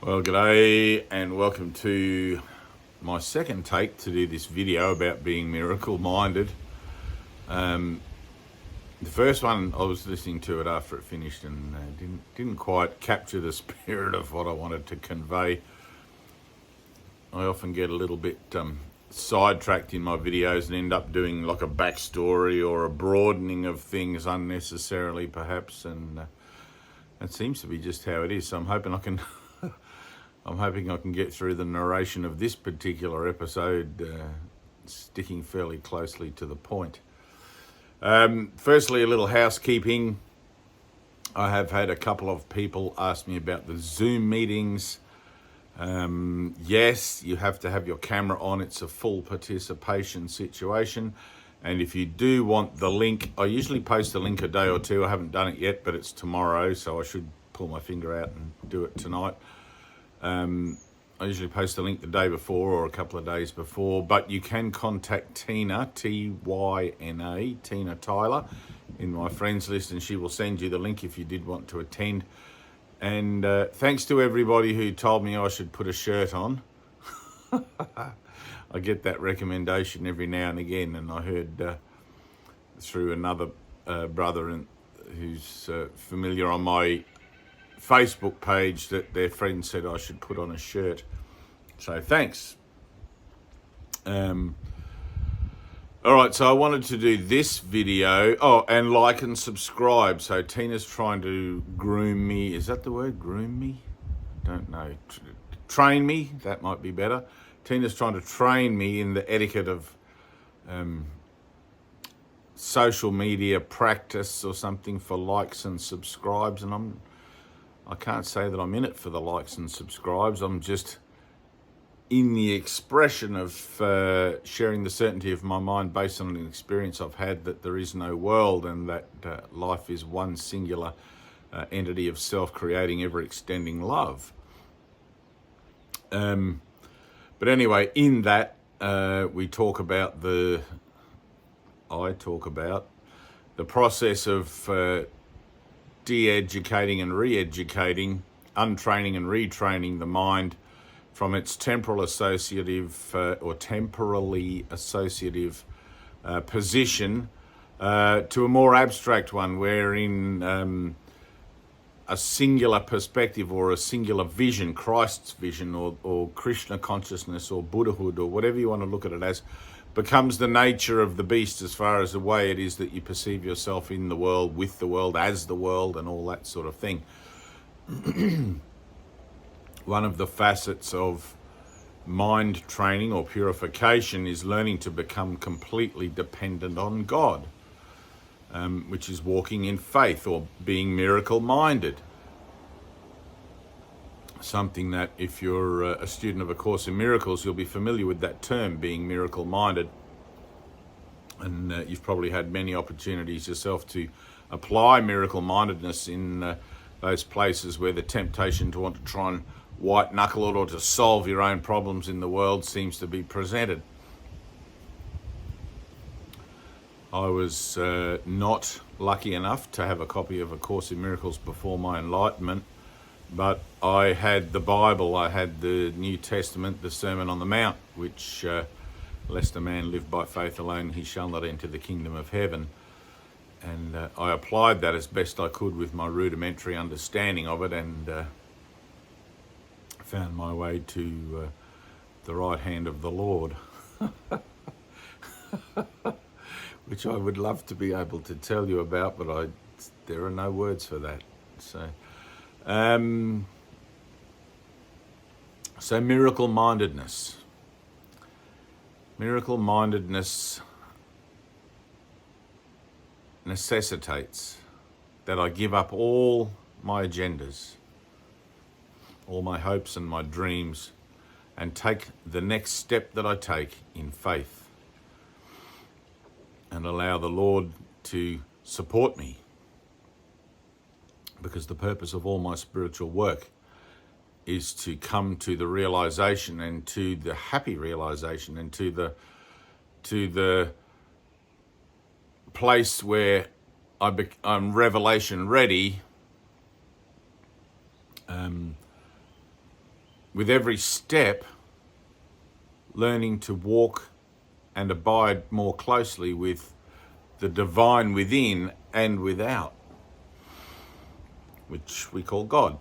Well, g'day and welcome to my second take to do this video about being miracle-minded. The first one, I was listening to it after it finished and didn't quite capture the spirit of what I wanted to convey. I often get a little bit sidetracked in my videos and end up doing like a backstory or a broadening of things unnecessarily perhaps, and it seems to be just how it is. So I'm hoping I can get through the narration of this particular episode, sticking fairly closely to the point. Firstly, a little housekeeping. I have had a couple of people ask me about the Zoom meetings. Yes, you have to have your camera on. It's a full participation situation. And if you do want the link, I usually post the link a day or two. I haven't done it yet, but it's tomorrow, so I should pull my finger out and do it tonight. I usually post the link the day before or a couple of days before, but you can contact Tyna, T-Y-N-A, Tyna Tyler, in my friends list, and she will send you the link if you did want to attend. And thanks to everybody who told me I should put a shirt on. I get that recommendation every now and again, and I heard through another brother who's familiar on my Facebook page that their friend said I should put on a shirt. So thanks. All right, so I wanted to do this video. Oh, and like and subscribe. So Tina's trying to groom me. Is that the word? Groom me? Don't know. Train me. That might be better. Tina's trying to train me in the etiquette of social media practice or something for likes and subscribes, and I can't say that I'm in it for the likes and subscribes. I'm just in the expression of sharing the certainty of my mind based on an experience I've had that there is no world and that life is one singular entity of self-creating, ever-extending love. But anyway, in that I talk about the process of de-educating and re-educating, untraining and retraining the mind from its temporally associative position to a more abstract one, wherein a singular perspective or a singular vision, Christ's vision or Krishna consciousness or Buddhahood or whatever you want to look at it as, becomes the nature of the beast as far as the way it is that you perceive yourself in the world, with the world, as the world, and all that sort of thing. One of the facets of mind training or purification is learning to become completely dependent on God, which is walking in faith or being miracle-minded. Something that if you're a student of A Course in Miracles, you'll be familiar with that term, being miracle-minded. And you've probably had many opportunities yourself to apply miracle-mindedness in those places where the temptation to want to try and white-knuckle it or to solve your own problems in the world seems to be presented. I was not lucky enough to have a copy of A Course in Miracles before my enlightenment, but I had the Bible, I had the New Testament, the Sermon on the Mount, which, lest a man live by faith alone, he shall not enter the kingdom of heaven. And I applied that as best I could with my rudimentary understanding of it, and found my way to the right hand of the Lord, which I would love to be able to tell you about, but there are no words for that. So miracle-mindedness. Miracle-mindedness necessitates that I give up all my agendas, all my hopes and my dreams, and take the next step that I take in faith and allow the Lord to support me. Because the purpose of all my spiritual work is to come to the realization and to the happy realization and to the place where I'm revelation ready with every step, learning to walk and abide more closely with the divine within and without, which we call God.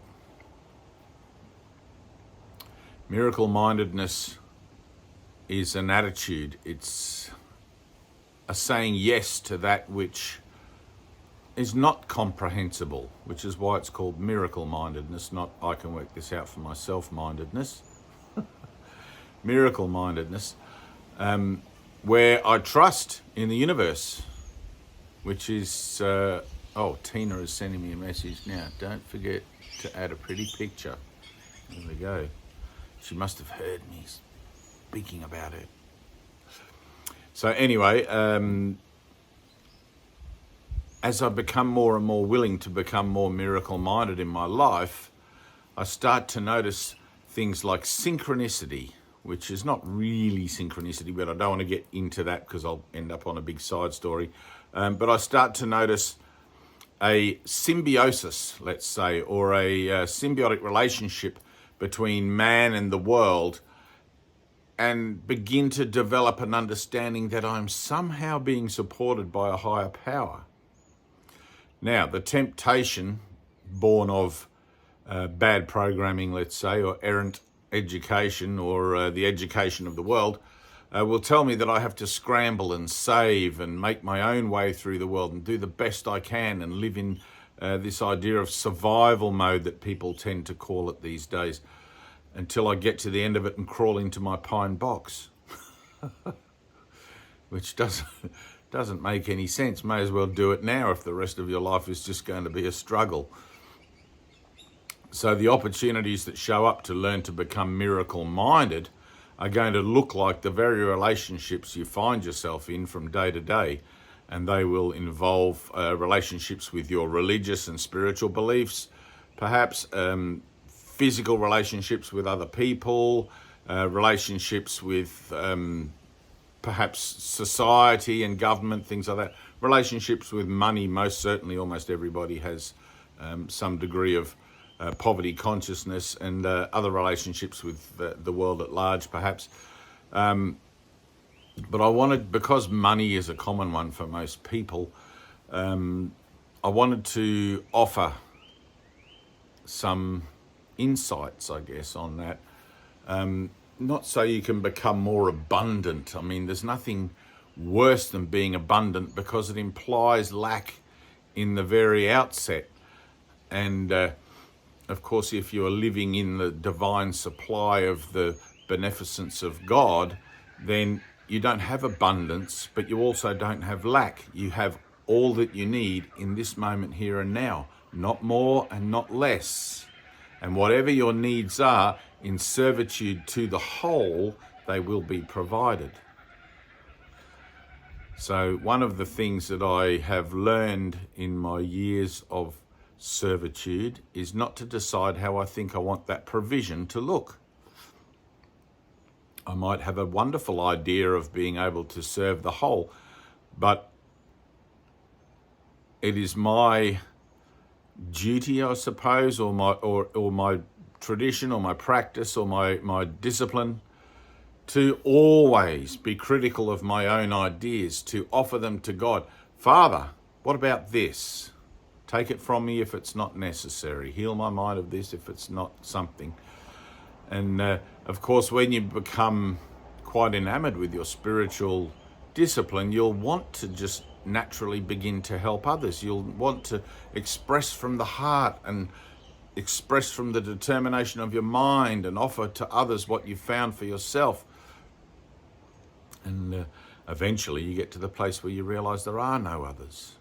Miracle-mindedness is an attitude. It's a saying yes to that which is not comprehensible, which is why it's called miracle-mindedness, not I can work this out for myself mindedness. Miracle-mindedness, where I trust in the universe, which is, Tyna is sending me a message now. Don't forget to add a pretty picture. There we go. She must have heard me speaking about it. So anyway, as I become more and more willing to become more miracle-minded in my life, I start to notice things like synchronicity, which is not really synchronicity, but I don't want to get into that because I'll end up on a big side story. But I start to notice a symbiosis, let's say, or a symbiotic relationship between man and the world, and begin to develop an understanding that I'm somehow being supported by a higher power. Now, the temptation born of bad programming, let's say, or errant education, or the education of the world, will tell me that I have to scramble and save and make my own way through the world and do the best I can and live in this idea of survival mode that people tend to call it these days, until I get to the end of it and crawl into my pine box, which doesn't make any sense. May as well do it now if the rest of your life is just going to be a struggle. So the opportunities that show up to learn to become miracle-minded are going to look like the very relationships you find yourself in from day to day, and they will involve relationships with your religious and spiritual beliefs, perhaps physical relationships with other people, relationships with perhaps society and government, things like that, relationships with money. Most certainly, almost everybody has some degree of poverty consciousness, and other relationships with the world at large, perhaps. But I wanted, because money is a common one for most people, I wanted to offer some insights, I guess, on that. Not so you can become more abundant. I mean, there's nothing worse than being abundant, because it implies lack in the very outset. And of course, if you are living in the divine supply of the beneficence of God, then you don't have abundance, but you also don't have lack. You have all that you need in this moment, here and now, not more and not less. And whatever your needs are, in servitude to the whole, they will be provided. So one of the things that I have learned in my years of servitude is not to decide how I think I want that provision to look. I might have a wonderful idea of being able to serve the whole, but it is my duty, I suppose, or my tradition, or my practice, or my discipline, to always be critical of my own ideas, to offer them to God. Father, what about this? Take it from me if it's not necessary. Heal my mind of this if it's not something. And of course, when you become quite enamored with your spiritual discipline, you'll want to just naturally begin to help others. You'll want to express from the heart and express from the determination of your mind and offer to others what you've found for yourself. And eventually you get to the place where you realize there are no others.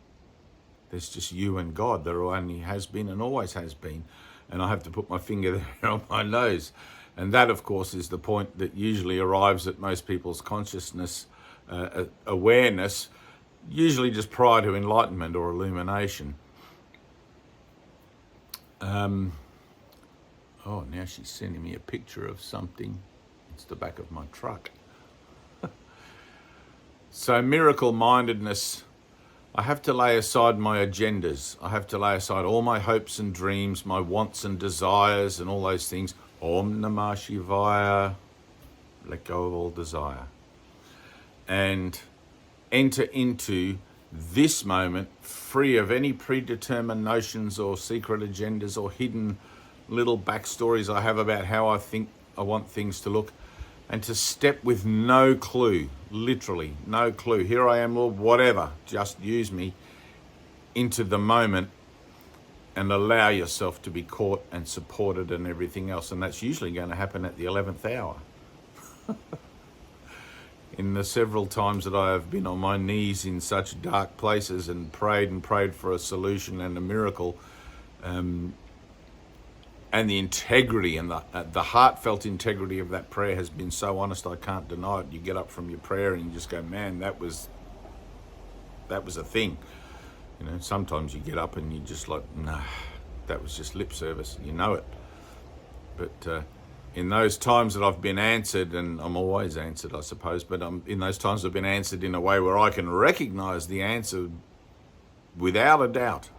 There's just you and God. There only has been and always has been. And I have to put my finger there on my nose. And that, of course, is the point that usually arrives at most people's consciousness, awareness, usually just prior to enlightenment or illumination. Now she's sending me a picture of something. It's the back of my truck. So miracle-mindedness I have to lay aside my agendas. I have to lay aside all my hopes and dreams, my wants and desires and all those things. Om Namah Shivaya. Let go of all desire. And enter into this moment free of any predetermined notions or secret agendas or hidden little backstories I have about how I think I want things to look, and to step with no clue, literally no clue. Here I am, Lord, whatever, just use me, into the moment, and allow yourself to be caught and supported and everything else. And that's usually going to happen at the 11th hour. In the several times that I have been on my knees in such dark places and prayed for a solution and a miracle, and the integrity and the heartfelt integrity of that prayer has been so honest, I can't deny it. You get up from your prayer and you just go, man, that was a thing. You know, sometimes you get up and you just like, nah, that was just lip service. You know it. But in those times that I've been answered, and I'm always answered, I suppose, but in those times I've been answered in a way where I can recognize the answer without a doubt.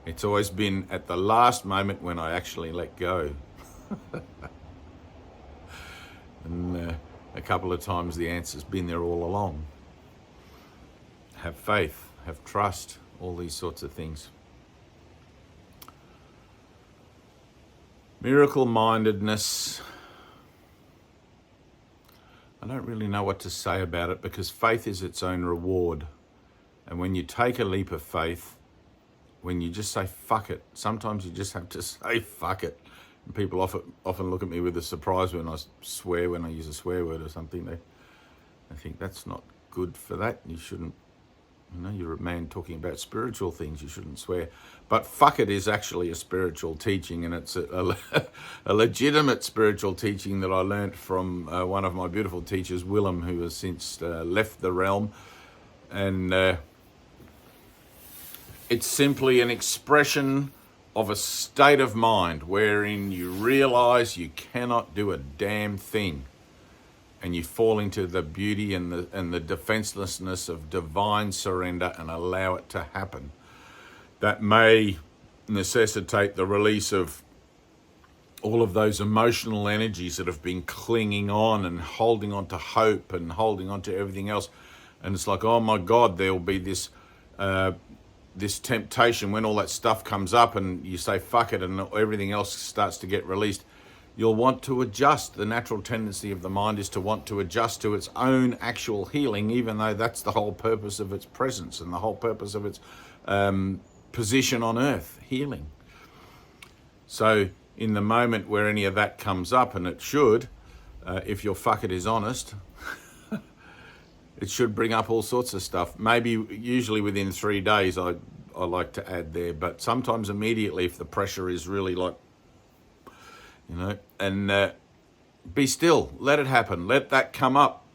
It's always been at the last moment when I actually let go. And a couple of times the answer's been there all along. Have faith, have trust, all these sorts of things. Miracle mindedness. I don't really know what to say about it, because faith is its own reward. And when you take a leap of faith, when you just say fuck it, sometimes you just have to say fuck it. And people often look at me with a surprise when I swear, when I use a swear word or something. They think that's not good for that. You shouldn't, you know, you're a man talking about spiritual things, you shouldn't swear. But fuck it is actually a spiritual teaching, and it's a legitimate spiritual teaching that I learnt from one of my beautiful teachers, Willem, who has since left the realm. And it's simply an expression of a state of mind wherein you realize you cannot do a damn thing, and you fall into the beauty and the defenselessness of divine surrender and allow it to happen. That may necessitate the release of all of those emotional energies that have been clinging on and holding on to hope and holding on to everything else. And it's like, oh my God, there will be this temptation when all that stuff comes up and you say fuck it and everything else starts to get released. You'll want to adjust. The natural tendency of the mind is to want to adjust to its own actual healing, even though that's the whole purpose of its presence and the whole purpose of its position on earth, healing. So in the moment where any of that comes up, and it should, if your fuck it is honest, it should bring up all sorts of stuff. Maybe usually within 3 days, I like to add there, but sometimes immediately if the pressure is really like, you know, and be still, let it happen, let that come up.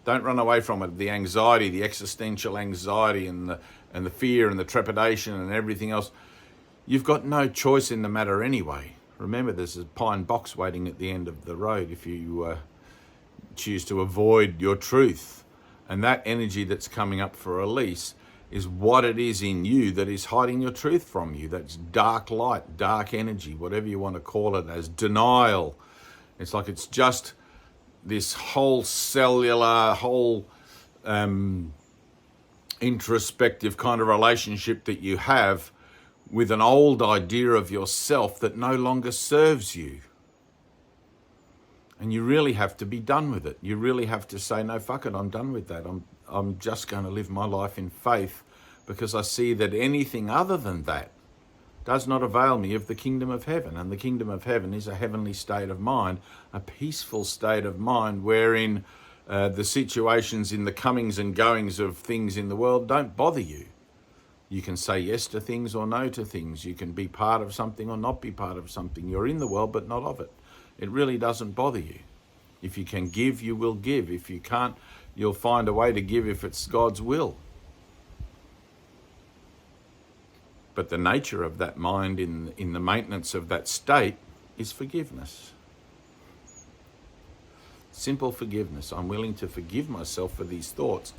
Don't run away from it. The anxiety, the existential anxiety and the fear and the trepidation and everything else, you've got no choice in the matter anyway. Remember, there's a pine box waiting at the end of the road if you choose to avoid your truth. And that energy that's coming up for release is what it is in you that is hiding your truth from you. That's dark light, dark energy, whatever you want to call it, as denial. It's like it's just this whole cellular, whole introspective kind of relationship that you have with an old idea of yourself that no longer serves you. And you really have to be done with it. You really have to say, no, fuck it, I'm done with that. I'm just going to live my life in faith, because I see that anything other than that does not avail me of the kingdom of heaven. And the kingdom of heaven is a heavenly state of mind, a peaceful state of mind wherein the situations in the comings and goings of things in the world don't bother you. You can say yes to things or no to things. You can be part of something or not be part of something. You're in the world but not of it. It really doesn't bother you. If you can give, you will give. If you can't, you'll find a way to give if it's God's will. But the nature of that mind in the maintenance of that state is forgiveness. Simple forgiveness. I'm willing to forgive myself for these thoughts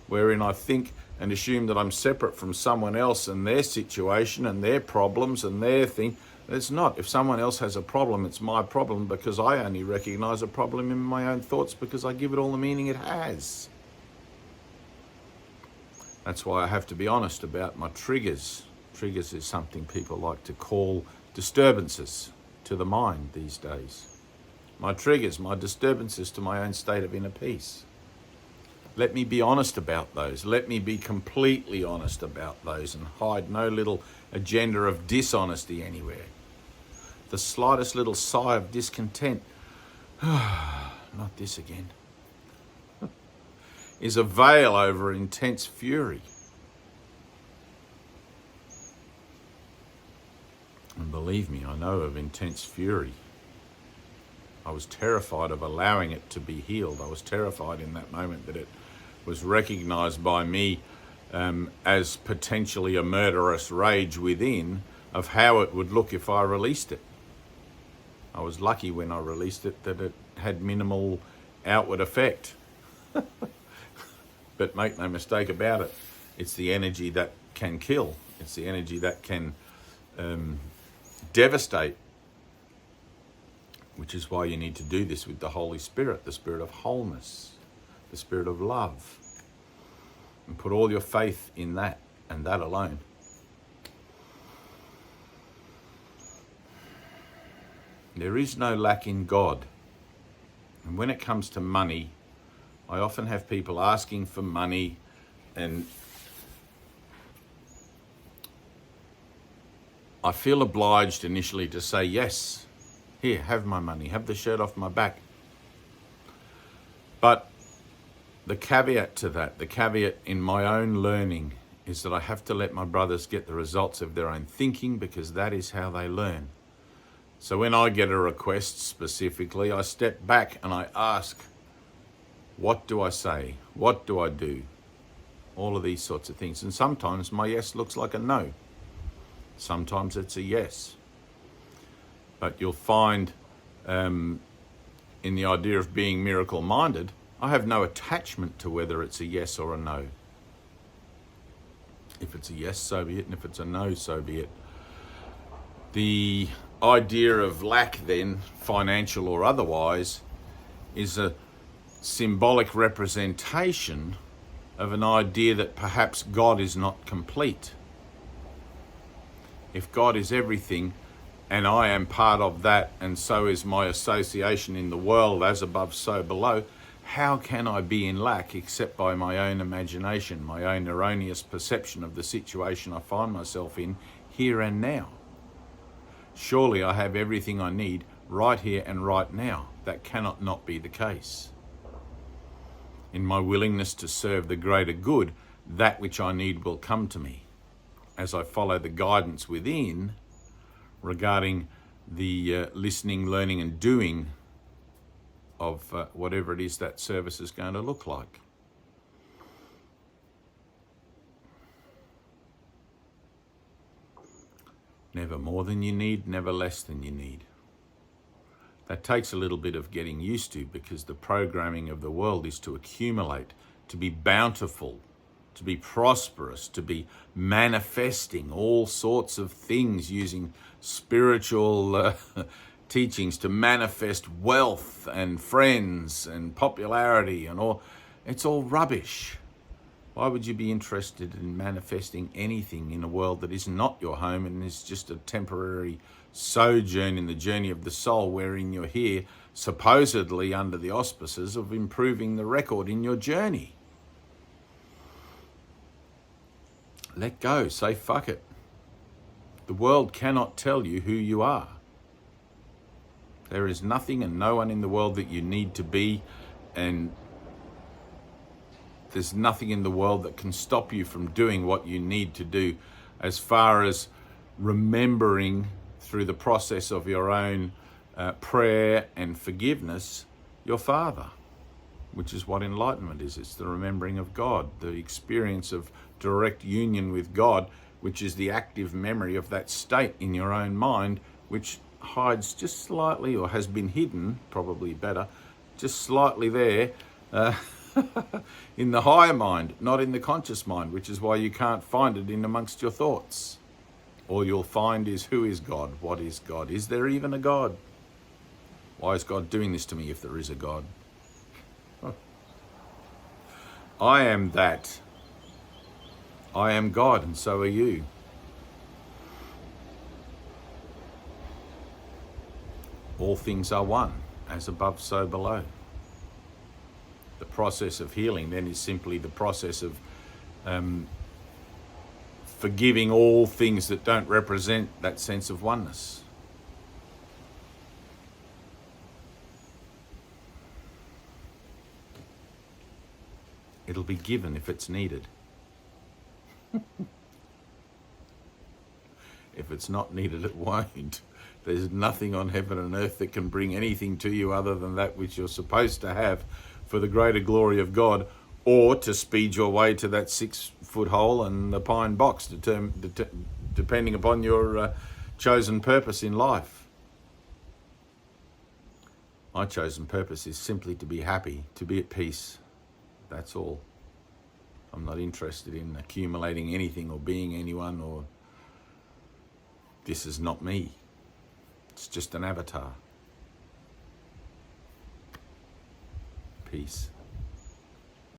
wherein I think and assume that I'm separate from someone else and their situation and their problems and their thing. It's not. If someone else has a problem, it's my problem, because I only recognize a problem in my own thoughts because I give it all the meaning it has. That's why I have to be honest about my triggers. Triggers is something people like to call disturbances to the mind these days. My triggers, my disturbances to my own state of inner peace. Let me be honest about those. Let me be completely honest about those and hide no little agenda of dishonesty anywhere. The slightest little sigh of discontent, not this again, is a veil over intense fury. And believe me, I know of intense fury. I was terrified of allowing it to be healed. I was terrified in that moment that it was recognized by me as potentially a murderous rage within, of how it would look if I released it. I was lucky when I released it that it had minimal outward effect. But make no mistake about it, it's the energy that can kill. It's the energy that can devastate, which is why you need to do this with the Holy Spirit, the Spirit of wholeness, the Spirit of love, and put all your faith in that and that alone. There is no lack in God. And when it comes to money, I often have people asking for money, and I feel obliged initially to say, yes, here, have my money, have the shirt off my back. But the caveat to that, the caveat in my own learning, is that I have to let my brothers get the results of their own thinking, because that is how they learn. So when I get a request specifically, I step back and I ask, what do I say? What do I do? All of these sorts of things. And sometimes my yes looks like a no. Sometimes it's a yes. But you'll find in the idea of being miracle-minded, I have no attachment to whether it's a yes or a no. If it's a yes, so be it. And if it's a no, so be it. The idea of lack then, financial or otherwise, is a symbolic representation of an idea that perhaps God is not complete. If God is everything, and I am part of that, and so is my association in the world, as above, so below, how can I be in lack except by my own imagination, my own erroneous perception of the situation I find myself in here and now? Surely I have everything I need right here and right now. That cannot not be the case. In my willingness to serve the greater good, that which I need will come to me as I follow the guidance within regarding the listening, learning and doing of whatever it is that service is going to look like. Never more than you need, never less than you need. That takes a little bit of getting used to, because the programming of the world is to accumulate, to be bountiful, to be prosperous, to be manifesting all sorts of things using spiritual teachings to manifest wealth and friends and popularity and all. It's all rubbish. Why would you be interested in manifesting anything in a world that is not your home and is just a temporary sojourn in the journey of the soul, wherein you're here supposedly under the auspices of improving the record in your journey? Let go, say fuck it. The world cannot tell you who you are. There is nothing and no one in the world that you need to be, and there's nothing in the world that can stop you from doing what you need to do, as far as remembering through the process of your own prayer and forgiveness your Father, which is what enlightenment is. It's the remembering of God, the experience of direct union with God, which is the active memory of that state in your own mind, which hides just slightly, or has been hidden, probably better, just slightly there, in the higher mind, not in the conscious mind, which is why you can't find it in amongst your thoughts. All you'll find is, who is God? What is God? Is there even a God? Why is God doing this to me if there is a God? I am that. I am God, and so are you. All things are one, as above, so below. The process of healing then is simply the process of forgiving all things that don't represent that sense of oneness. It'll be given if it's needed. If it's not needed, it won't. There's nothing on heaven and earth that can bring anything to you other than that which you're supposed to have for the greater glory of God, or to speed your way to that 6-foot hole and the pine box, depending upon your chosen purpose in life. My chosen purpose is simply to be happy, to be at peace. That's all. I'm not interested in accumulating anything or being anyone, or this is not me. It's just an avatar. Peace.